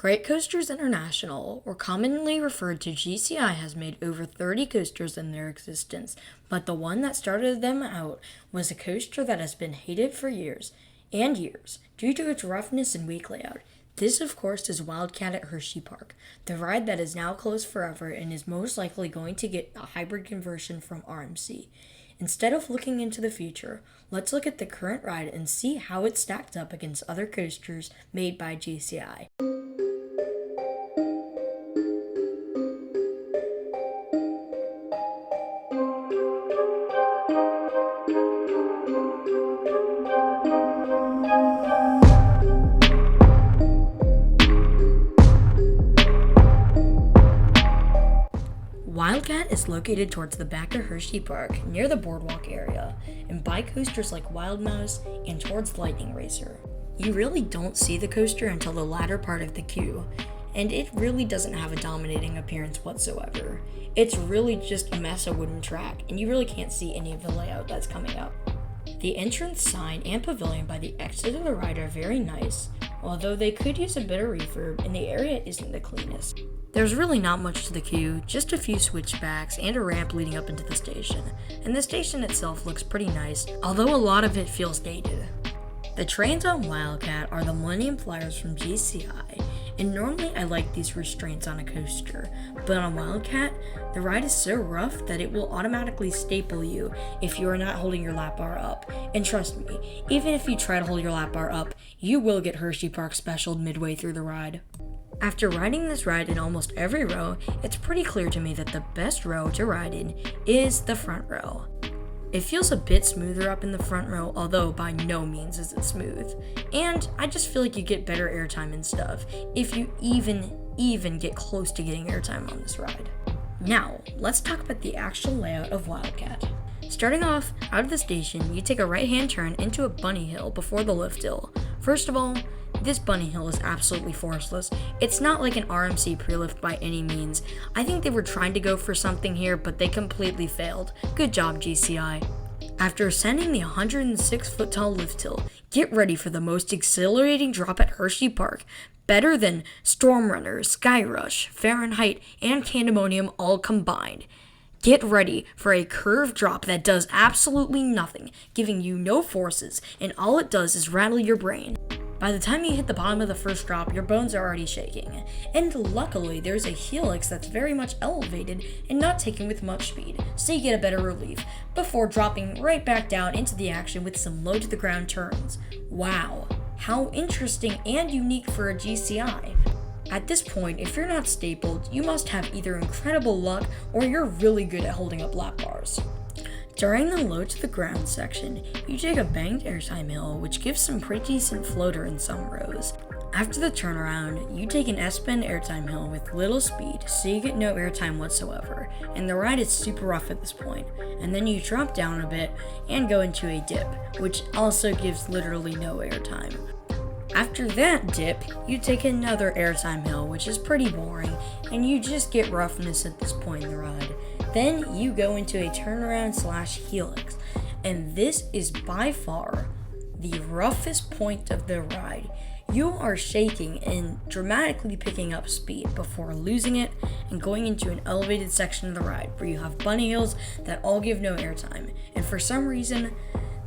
Great Coasters International, or commonly referred to GCI, has made over 30 coasters in their existence, but the one that started them out was a coaster that has been hated for years and years due to its roughness and weak layout. This, of course, is Wildcat at Hersheypark, the ride that is now closed forever and is most likely going to get a hybrid conversion from RMC. Instead of looking into the future, let's look at the current ride and see how it stacked up against other coasters made by GCI. Wildcat is located towards the back of Hersheypark, near the boardwalk area, and by coasters like Wild Mouse and towards Lightning Racer. You really don't see the coaster until the latter part of the queue, and it really doesn't have a dominating appearance whatsoever. It's really just a mess of wooden track, and you really can't see any of the layout that's coming up. The entrance sign and pavilion by the exit of the ride are very nice, although they could use a bit of refurb and the area isn't the cleanest. There's really not much to the queue, just a few switchbacks and a ramp leading up into the station, and the station itself looks pretty nice, although a lot of it feels dated. The trains on Wildcat are the Millennium Flyers from GCI, and normally I like these restraints on a coaster, but on Wildcat, the ride is so rough that it will automatically staple you if you are not holding your lap bar up. And trust me, even if you try to hold your lap bar up, you will get Hersheypark specialed midway through the ride. After riding this ride in almost every row, it's pretty clear to me that the best row to ride in is the front row. It feels a bit smoother up in the front row, although by no means is it smooth. And I just feel like you get better airtime and stuff, if you even get close to getting airtime on this ride. Now, let's talk about the actual layout of Wildcat. Starting off, out of the station, you take a right-hand turn into a bunny hill before the lift hill. First of all, this bunny hill is absolutely forestless. It's not like an RMC pre-lift by any means. I think they were trying to go for something here, but they completely failed. Good job, GCI. After ascending the 106-foot tall lift hill, get ready for the most exhilarating drop at Hersheypark. Better than Storm Runner, Sky Rush, Fahrenheit, and Candemonium all combined. Get ready for a curved drop that does absolutely nothing, giving you no forces, and all it does is rattle your brain. By the time you hit the bottom of the first drop, your bones are already shaking. And luckily, there's a helix that's very much elevated and not taken with much speed, so you get a better relief, before dropping right back down into the action with some low to the ground turns. Wow, how interesting and unique for a GCI. At this point, if you're not stapled, you must have either incredible luck or you're really good at holding up lap bars. During the low to the ground section, you take a banked airtime hill, which gives some pretty decent floater in some rows. After the turnaround, you take an S-bend airtime hill with little speed, so you get no airtime whatsoever, and the ride is super rough at this point. And then you drop down a bit and go into a dip, which also gives literally no airtime. After that dip, you take another airtime hill, which is pretty boring, and you just get roughness at this point in the ride. Then you go into a turnaround / helix, and this is by far the roughest point of the ride. You are shaking and dramatically picking up speed before losing it and going into an elevated section of the ride where you have bunny hills that all give no airtime, and for some reason,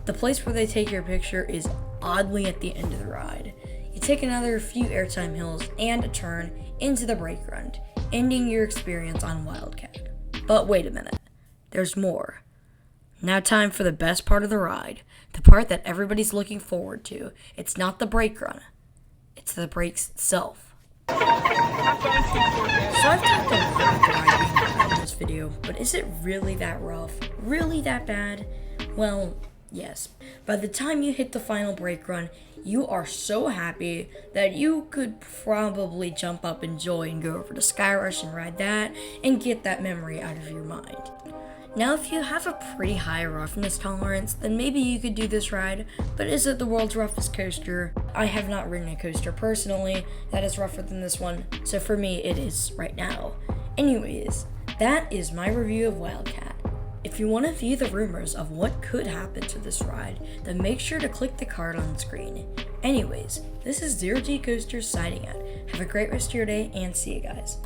the place where they take your picture is oddly at the end of the ride. You take another few airtime hills and a turn into the brake run, ending your experience on Wildcat. But wait a minute, there's more. Now time for the best part of the ride, the part that everybody's looking forward to. It's not the brake run, it's the brakes itself. So I've talked a lot about the ride being rough in this video, but is it really that rough? Really that bad? Well, yes. By the time you hit the final brake run, you are so happy that you could probably jump up in joy and go over to Sky Rush and ride that and get that memory out of your mind. Now, if you have a pretty high roughness tolerance, then maybe you could do this ride, but is it the world's roughest coaster? I have not ridden a coaster personally that is rougher than this one, so for me it is right now. Anyways, that is my review of Wildcat. If you want to view the rumors of what could happen to this ride, then make sure to click the card on screen. Anyways, this is Zero G Coasters signing out. Have a great rest of your day and see you guys.